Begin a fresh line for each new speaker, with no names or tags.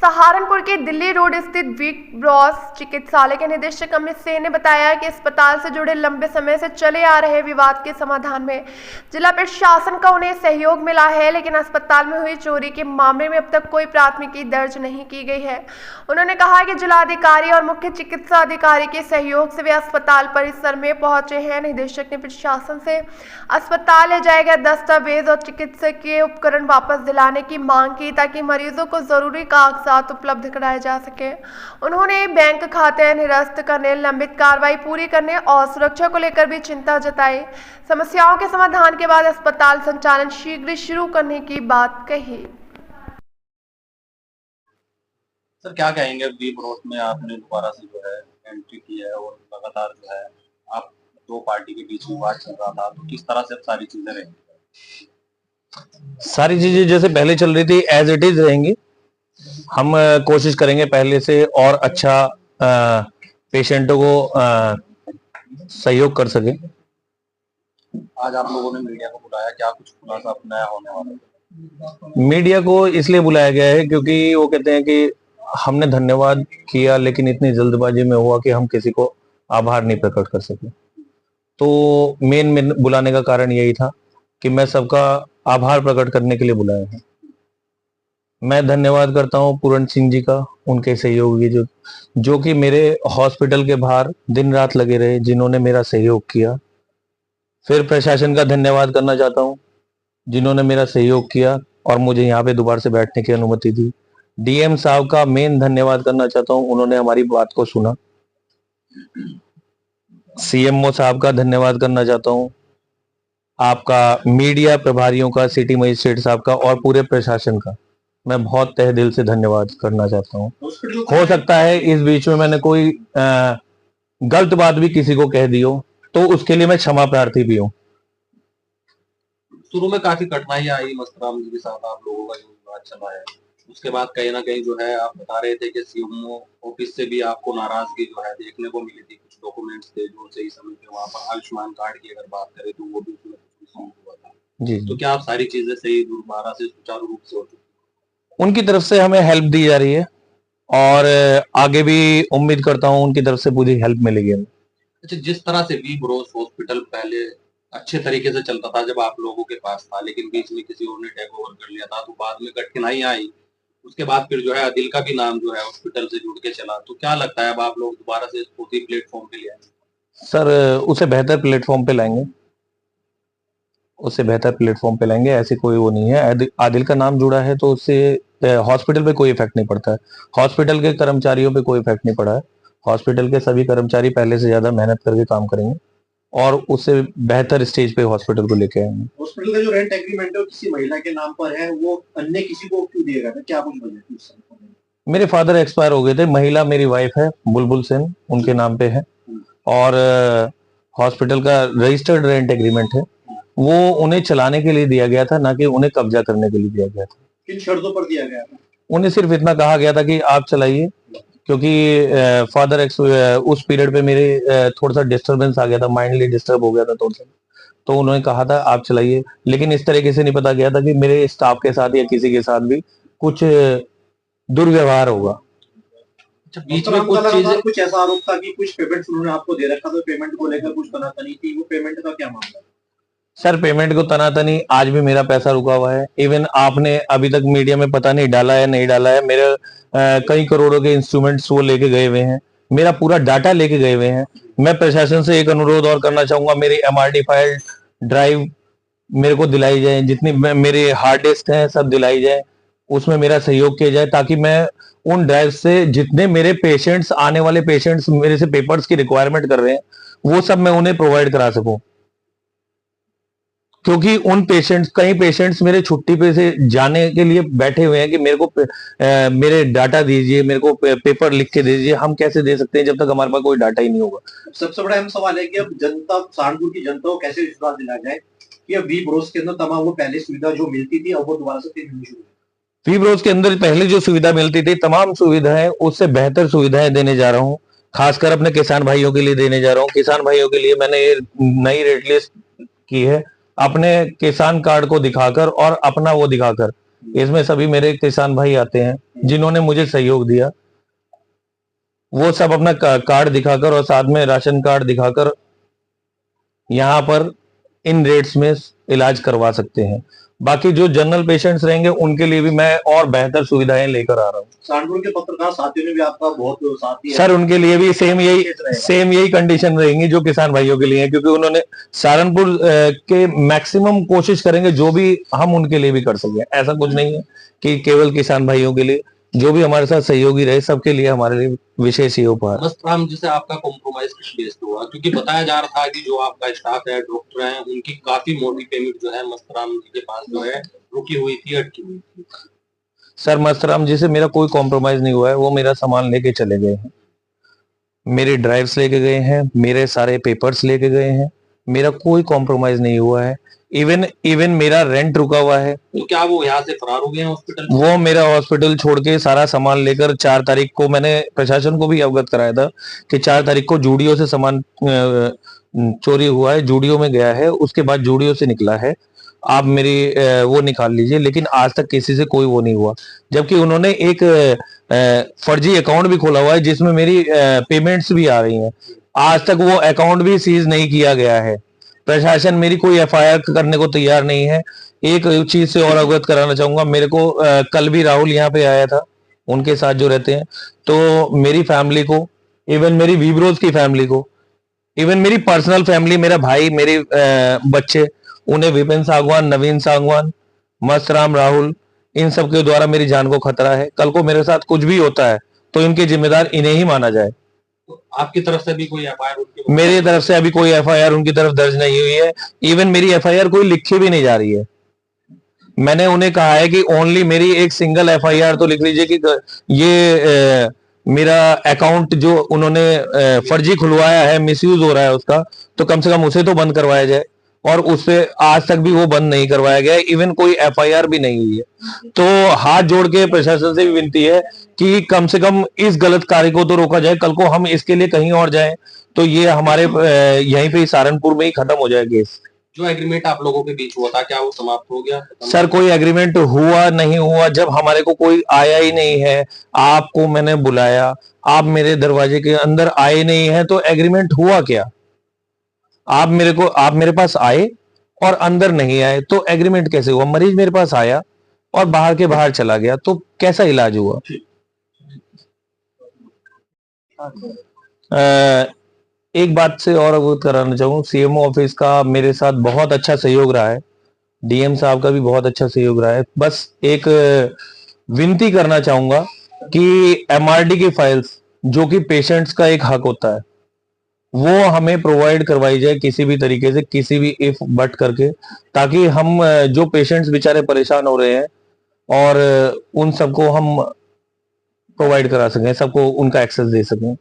सहारनपुर के दिल्ली रोड स्थित we Bros चिकित्सालय के निदेशक अमित सिंह ने बताया कि अस्पताल से जुड़े लंबे समय से चले आ रहे विवाद के समाधान में जिला प्रशासन का उन्हें सहयोग मिला है, लेकिन अस्पताल में हुई चोरी के मामले में अब तक कोई प्राथमिकी दर्ज नहीं की गई है। उन्होंने कहा कि जिलाधिकारी और मुख्य चिकित्सा अधिकारी के सहयोग से वे अस्पताल परिसर में पहुंचे हैं। निदेशक ने प्रशासन से अस्पताल ले जाए गए दस्तावेज और चिकित्सकीय उपकरण वापस दिलाने की मांग की ताकि मरीजों को जरूरी कागजात उपलब्ध कराए जा सके। उन्होंने बैंक खाते निरस्त करने, लंबित कार्रवाई पूरी करने और सुरक्षा को लेकर भी चिंता जताई। समस्याओं के समाधान के बाद अस्पताल संचालन शीघ्र शुरू करने की बात कही।
सर क्या कहेंगे, वी ब्रॉस में आपने दोबारा से जो है एंट्री की है और लगातार जो है आप दो पार्टी के बीच विवाद चल रहा था, तो किस तरह से अब सारी चीजें रहेंगी?
सारी चीजें जैसे पहले चल रही थी एज इट इज रहेंगी। हम कोशिश करेंगे पहले से और अच्छा पेशेंटों को सहयोग कर सके।
आज आप लोगों ने मीडिया को बुलाया, क्या कुछ खुलासा नया होने वाला है?
मीडिया को इसलिए बुलाया गया है क्योंकि वो कहते हैं कि हमने धन्यवाद किया लेकिन इतनी जल्दबाजी में हुआ कि हम किसी को आभार नहीं प्रकट कर सके। तो मेन बुलाने का कारण यही था कि मैं सबका आभार प्रकट करने के लिए बुलाया है। मैं धन्यवाद करता हूं पूरण सिंह जी का, उनके सहयोगी जो कि मेरे हॉस्पिटल के बाहर दिन रात लगे रहे, जिन्होंने मेरा सहयोग किया। फिर प्रशासन का धन्यवाद करना चाहता हूं जिन्होंने मेरा सहयोग किया और मुझे यहाँ पे दोबारा से बैठने की अनुमति दी। डीएम साहब का मेन धन्यवाद करना चाहता हूं, उन्होंने हमारी बात को सुना। सीएमओ साहब का धन्यवाद करना चाहता हूं, आपका मीडिया प्रभारियों का, सिटी मजिस्ट्रेट साहब का और पूरे प्रशासन का मैं बहुत तहे दिल से धन्यवाद करना चाहता हूँ। हो सकता है इस बीच में मैंने कोई गलत बात भी किसी को कह दी हो, तो उसके लिए मैं क्षमा प्रार्थी भी हूँ।
शुरू में काफी कठिनाई आई मस्तराम जी के साथ, आप लोगों का जो विवाद चला है, उसके बाद कहीं ना कहीं जो है आप बता रहे थे कि सीएमओ ऑफिस से भी आपको नाराजगी जो है देखने को मिली थी। कुछ डॉक्यूमेंट्स थे जो सही समय पे वहाँ पर आयुष्मान कार्ड की अगर बात करें तो वो भी उसमें हुआ था
जी।
तो क्या आप सारी चीजें सही दोबारा से सुचारू रूप से हो चुकी?
उनकी तरफ से हमें हेल्प दी जा रही है और आगे भी उम्मीद करता हूँ उनकी तरफ से पूरी हेल्प मिलेगी हमें।
अच्छा, जिस तरह से वी ब्रॉस हॉस्पिटल पहले अच्छे तरीके से चलता था जब आप लोगों के पास था, लेकिन बीच में किसी और ने टेक ओवर कर लिया था, तो बाद में कठिनाई आई। उसके बाद फिर जो है आदिल का भी नाम जो है हॉस्पिटल से जुड़ के चला, तो क्या लगता है अब आप लोग दोबारा से उसी प्लेटफॉर्म पे ले आएंगे?
सर उसे बेहतर प्लेटफॉर्म पे लाएंगे, उससे बेहतर प्लेटफॉर्म पे लाएंगे। ऐसी कोई वो नहीं है। आदिल का नाम जुड़ा है तो उससे हॉस्पिटल पे कोई इफेक्ट नहीं पड़ता है, हॉस्पिटल के कर्मचारियों पे कोई इफेक्ट नहीं पड़ा है। हॉस्पिटल के सभी कर्मचारी पहले से ज्यादा मेहनत करके काम करेंगे और उससे बेहतर स्टेज पे हॉस्पिटल को लेके आएंगे।
हॉस्पिटल का जो रेंट एग्रीमेंट है वो किसी महिला के नाम पर है, वो अन्य किसी को क्यों दिया गया था, क्या कुछ वजह थी?
मेरे फादर एक्सपायर हो गए थे, महिला मेरी वाइफ है बुलबुल सेन, उनके नाम पे है और हॉस्पिटल का रजिस्टर्ड रेंट एग्रीमेंट है, वो उन्हें चलाने के लिए दिया गया था, ना कि उन्हें कब्जा करने के लिए दिया गया था।
किन शर्तों पर दिया गया था? उन्हें
सिर्फ इतना कहा गया था कि आप चलाइए, क्योंकि फादर उस पीरियड पे मेरे थोड़ा सा डिस्टरबेंस आ गया था, माइंडली डिस्टर्ब हो गया था थोड़ा सा, तो उन्होंने कहा था आप चलाइए। लेकिन इस तरीके से नहीं पता गया था कि मेरे स्टाफ के साथ या किसी के साथ भी कुछ दुर्व्यवहार होगा।
बीच में कुछ चीजें, कुछ ऐसा आरोप था कि कुछ पेमेंट उन्होंने आपको दे रखा था, पेमेंट को लेकर कुछ तनातनी थी, वो पेमेंट का क्या मामला?
सर पेमेंट को तनातनी, आज भी मेरा पैसा रुका हुआ है। इवन आपने अभी तक मीडिया में पता नहीं डाला है, नहीं डाला है, मेरे कई करोड़ों के इंस्ट्रूमेंट्स वो लेके गए हुए हैं, मेरा पूरा डाटा लेके गए हुए हैं। मैं प्रशासन से एक अनुरोध और करना चाहूंगा, मेरी MRD फाइल ड्राइव मेरे को दिलाई जाए, जितनी मेरे हार्ड डिस्क हैं सब दिलाई जाए, उसमें मेरा सहयोग किया जाए ताकि मैं उन ड्राइव से जितने मेरे पेशेंट्स, आने वाले पेशेंट्स मेरे से पेपर्स की रिक्वायरमेंट कर रहे हैं, वो सब मैं उन्हें प्रोवाइड करा सकूं। क्योंकि उन पेशेंट्स, कई पेशेंट्स मेरे छुट्टी पे से जाने के लिए बैठे हुए हैं कि मेरे को मेरे डाटा दीजिए, मेरे को पेपर लिख के दीजिए। हम कैसे दे सकते हैं जब तक हमारे पास कोई डाटा ही नहीं होगा?
सबसे बड़ा अहम सवाल है कि अब जनता, सहारनपुर की जनता को कैसे विश्वास दिलाया जाए कि अब वी ब्रॉस के अंदर तमाम वो पहले सुविधा जो मिलती थी अब वो दोबारा से मिलनी शुरू है।
वी ब्रॉस के अंदर पहले जो सुविधा मिलती थी, तमाम सुविधाएं, उससे बेहतर सुविधाएं देने जा रहा हूँ, खासकर अपने किसान भाइयों के लिए देने जा रहा हूँ। किसान भाइयों के लिए मैंने ये नई रेट लिस्ट की है, अपने किसान कार्ड को दिखाकर और अपना वो दिखाकर, इसमें सभी मेरे किसान भाई आते हैं जिन्होंने मुझे सहयोग दिया, वो सब अपना कार्ड दिखाकर और साथ में राशन कार्ड दिखाकर यहाँ पर इन रेट्स में इलाज करवा सकते हैं। बाकी जो जनरल पेशेंट्स रहेंगे उनके लिए भी मैं और बेहतर सुविधाएं लेकर आ रहा हूँ।
सहारनपुर के पत्रकार साथियों ने भी आपका बहुत साथ दिया
सर, उनके लिए भी सेम यही कंडीशन रहेंगी जो किसान भाइयों के लिए है, क्योंकि उन्होंने सहारनपुर के मैक्सिमम कोशिश करेंगे जो भी हम उनके लिए भी कर सकें। ऐसा कुछ नहीं है कि केवल किसान भाइयों के लिए, जो भी हमारे साथ सहयोगी रहे सबके लिए हमारे लिए विशेष ही उपहार।
मस्तराम जी से आपका कॉम्प्रोमाइज किस बेस पे हुआ? क्योंकि बताया जा रहा था कि जो आपका स्टाफ है, डॉक्टर हैं, उनकी काफी मोटी पेमेंट जो है मस्तराम जी के पास जो है रुकी हुई थी, अटकी हुई थी।
सर, मस्तराम जी से मेरा कोई कॉम्प्रोमाइज नहीं हुआ है। वो मेरा सामान लेके चले गए हैं, मेरे ड्राइव्स लेके गए हैं, मेरे सारे पेपर्स लेके गए हैं, मेरा कोई कॉम्प्रोमाइज नहीं हुआ है। इवन मेरा रेंट रुका हुआ है।
तो क्या वो यहाँ से फरार हो गए हैं हॉस्पिटल?
वो मेरा हॉस्पिटल छोड़ के सारा सामान लेकर 4 तारीख को मैंने प्रशासन को भी अवगत कराया था कि 4 तारीख को जूडियो से सामान चोरी हुआ है, जूडियो में गया है, उसके बाद जूडियो से निकला है, आप मेरी वो निकाल लीजिए। लेकिन आज तक किसी से कोई वो नहीं हुआ, जबकि उन्होंने एक फर्जी अकाउंट भी खोला हुआ है जिसमें मेरी पेमेंट्स भी आ रही हैं। आज तक वो अकाउंट भी सीज नहीं किया गया है। प्रशासन मेरी कोई एफआईआर करने को तैयार नहीं है। एक चीज से और अवगत कराना चाहूंगा, मेरे को कल भी राहुल यहाँ पे आया था, उनके साथ जो रहते हैं, तो मेरी फैमिली को, इवन मेरी वीब्रोज की फैमिली को, इवन मेरी पर्सनल फैमिली, मेरा भाई, मेरे बच्चे, उन्हें विपिन सांगवान, नवीन सांगवान, मस्तराम, राहुल, इन सब के द्वारा मेरी जान को खतरा है। कल को मेरे साथ कुछ भी होता है तो इनके जिम्मेदार इन्हें ही माना जाए।
तो आपकी तरफ से भी कोई एफआईआर?
मेरी तरफ से अभी कोई एफआईआर उनकी तरफ दर्ज नहीं हुई है। इवन मेरी एफआईआर कोई लिखी भी नहीं जा रही है। मैंने उन्हें कहा है कि ओनली मेरी एक सिंगल एफआईआर तो लिख लीजिए कि ये मेरा अकाउंट जो उन्होंने फर्जी खुलवाया है, मिसयूज हो रहा है उसका, तो कम से कम उसे तो बंद करवाया जाए। और उससे आज तक भी वो बंद नहीं करवाया गया है, इवन कोई एफआईआर भी नहीं हुई है। तो हाथ जोड़ के प्रशासन से भी विनती है कि कम से कम इस गलत कार्य को तो रोका जाए। कल को हम इसके लिए कहीं और जाएं तो ये हमारे यहीं पे सहारनपुर में ही खत्म हो जाए केस।
जो एग्रीमेंट आप लोगों के बीच हुआ था, क्या वो समाप्त हो गया?
सर, कोई एग्रीमेंट हुआ नहीं हुआ, जब हमारे को कोई आया ही नहीं है। आपको मैंने बुलाया, आप मेरे दरवाजे के अंदर आए नहीं है, तो एग्रीमेंट हुआ क्या? आप मेरे पास आए और अंदर नहीं आए तो एग्रीमेंट कैसे हुआ? मरीज मेरे पास आया और बाहर के बाहर चला गया, तो कैसा इलाज हुआ? एक बात से और अवगत कराना चाहूँ, सीएमओ ऑफिस का मेरे साथ बहुत अच्छा सहयोग रहा है, डीएम साहब का भी बहुत अच्छा सहयोग रहा है। बस एक विनती करना चाहूंगा कि एमआरडी की फाइल्स, जो कि पेशेंट्स का एक हक होता है, वो हमें प्रोवाइड करवाई जाए किसी भी तरीके से, किसी भी इफ बट करके, ताकि हम जो पेशेंट्स बेचारे परेशान हो रहे हैं और उन सबको हम प्रोवाइड करा सकें, सबको उनका एक्सेस दे सकें।